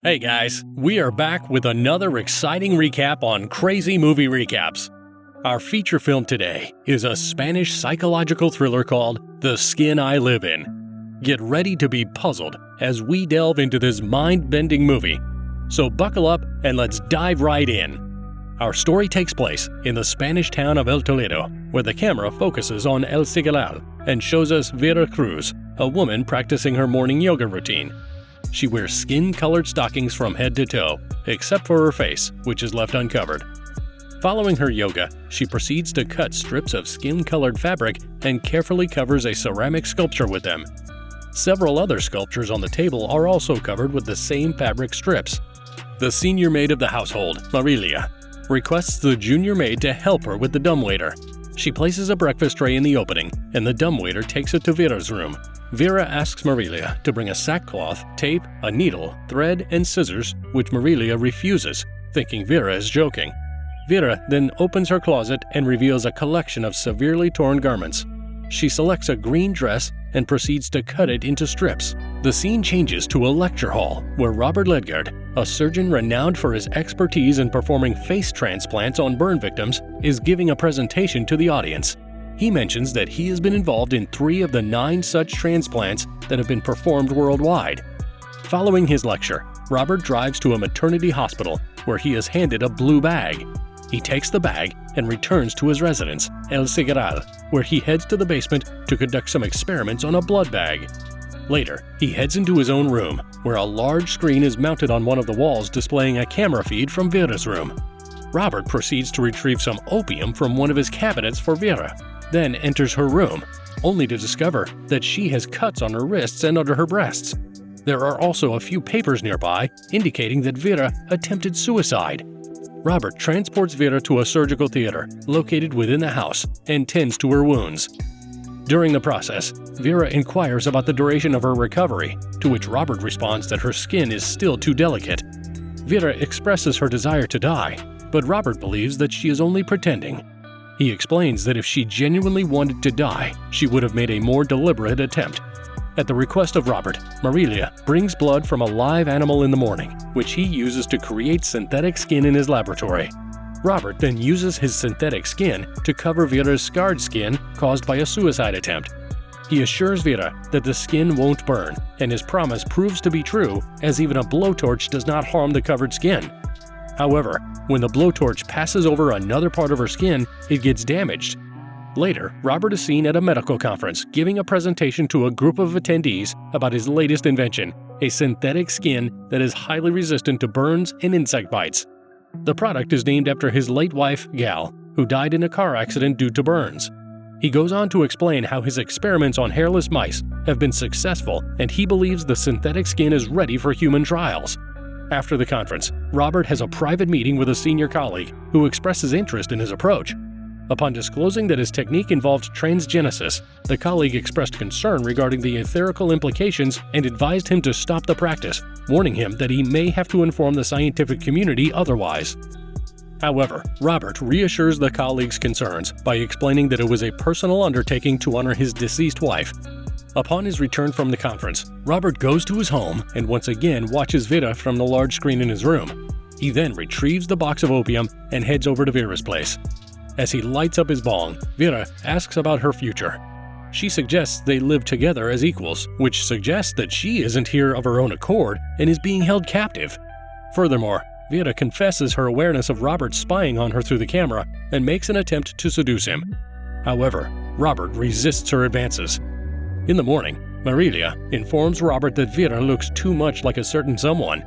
Hey guys, we are back with another exciting recap on Crazy Movie Recaps. Our feature film today is a Spanish psychological thriller called The Skin I Live In. Get ready to be puzzled as we delve into this mind-bending movie. So buckle up and let's dive right in. Our story takes place in the Spanish town of El Toledo, where the camera focuses on El Cigala and shows us Vera Cruz, a woman practicing her morning yoga routine. She wears skin-colored stockings from head to toe, except for her face, which is left uncovered. Following her yoga, she proceeds to cut strips of skin-colored fabric and carefully covers a ceramic sculpture with them. Several other sculptures on the table are also covered with the same fabric strips. The senior maid of the household, Marilia, requests the junior maid to help her with the dumbwaiter. She places a breakfast tray in the opening, and the dumbwaiter takes it to Vera's room. Vera asks Marilia to bring a sackcloth, tape, a needle, thread, and scissors, which Marilia refuses, thinking Vera is joking. Vera then opens her closet and reveals a collection of severely torn garments. She selects a green dress and proceeds to cut it into strips. The scene changes to a lecture hall where Robert Ledgard, a surgeon renowned for his expertise in performing face transplants on burn victims, is giving a presentation to the audience. He mentions that he has been involved in 3 of the 9 such transplants that have been performed worldwide. Following his lecture, Robert drives to a maternity hospital where he is handed a blue bag. He takes the bag and returns to his residence, El Cigala, where he heads to the basement to conduct some experiments on a blood bag. Later, he heads into his own room, where a large screen is mounted on one of the walls displaying a camera feed from Vera's room. Robert proceeds to retrieve some opium from one of his cabinets for Vera, then enters her room, only to discover that she has cuts on her wrists and under her breasts. There are also a few papers nearby indicating that Vera attempted suicide. Robert transports Vera to a surgical theater located within the house and tends to her wounds. During the process, Vera inquires about the duration of her recovery, to which Robert responds that her skin is still too delicate. Vera expresses her desire to die, but Robert believes that she is only pretending. He explains that if she genuinely wanted to die, she would have made a more deliberate attempt. At the request of Robert, Marilia brings blood from a live animal in the morning, which he uses to create synthetic skin in his laboratory. Robert then uses his synthetic skin to cover Vera's scarred skin caused by a suicide attempt. He assures Vera that the skin won't burn, and his promise proves to be true, as even a blowtorch does not harm the covered skin. However, when the blowtorch passes over another part of her skin, it gets damaged. Later, Robert is seen at a medical conference giving a presentation to a group of attendees about his latest invention, a synthetic skin that is highly resistant to burns and insect bites. The product is named after his late wife, Gal, who died in a car accident due to burns. He goes on to explain how his experiments on hairless mice have been successful, and he believes the synthetic skin is ready for human trials. After the conference, Robert has a private meeting with a senior colleague who expresses interest in his approach. Upon disclosing that his technique involved transgenesis, the colleague expressed concern regarding the etherical implications and advised him to stop the practice, warning him that he may have to inform the scientific community otherwise. However, Robert reassures the colleague's concerns by explaining that it was a personal undertaking to honor his deceased wife. Upon his return from the conference, Robert goes to his home and once again watches Vera from the large screen in his room. He then retrieves the box of opium and heads over to Vera's place. As he lights up his bong, Vera asks about her future. She suggests they live together as equals, which suggests that she isn't here of her own accord and is being held captive. Furthermore, Vera confesses her awareness of Robert spying on her through the camera and makes an attempt to seduce him. However, Robert resists her advances. In the morning, Marilia informs Robert that Vera looks too much like a certain someone.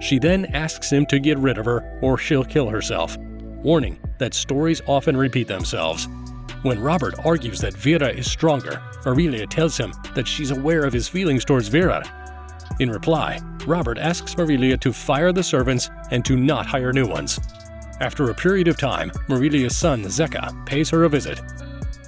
She then asks him to get rid of her or she'll kill herself, warning that stories often repeat themselves. When Robert argues that Vera is stronger, Marilia tells him that she's aware of his feelings towards Vera. In reply, Robert asks Marilia to fire the servants and to not hire new ones. After a period of time, Marilia's son, Zeka, pays her a visit.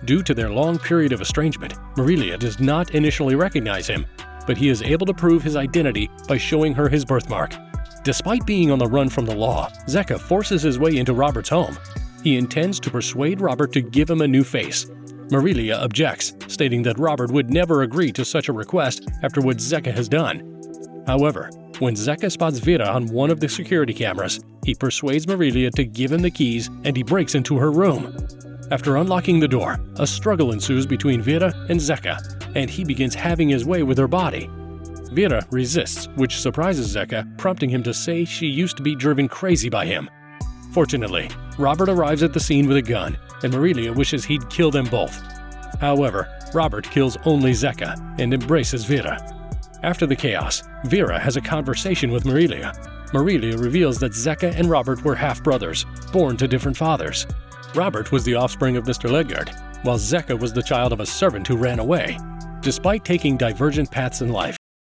Due to their long period of estrangement, Marilia does not initially recognize him, but he is able to prove his identity by showing her his birthmark. Despite being on the run from the law, Zeka forces his way into Robert's home. He intends to persuade Robert to give him a new face. Marilia objects, stating that Robert would never agree to such a request after what Zeka has done. However, When Zeka spots Vera on one of the security cameras, he persuades Marilia to give him the keys and he breaks into her room. After unlocking the door, a struggle ensues between Vera and Zeka, and he begins having his way with her body. Vera resists, which surprises Zeka, prompting him to say she used to be driven crazy by him. Fortunately, Robert arrives at the scene with a gun, and Marilia wishes he'd kill them both. However, Robert kills only Zeka and embraces Vera. After the chaos, Vera has a conversation with Marilia. Marilia reveals that Zeka and Robert were half-brothers, born to different fathers. Robert was the offspring of Mr. Ledgard, while Zeka was the child of a servant who ran away. Despite taking divergent paths in life,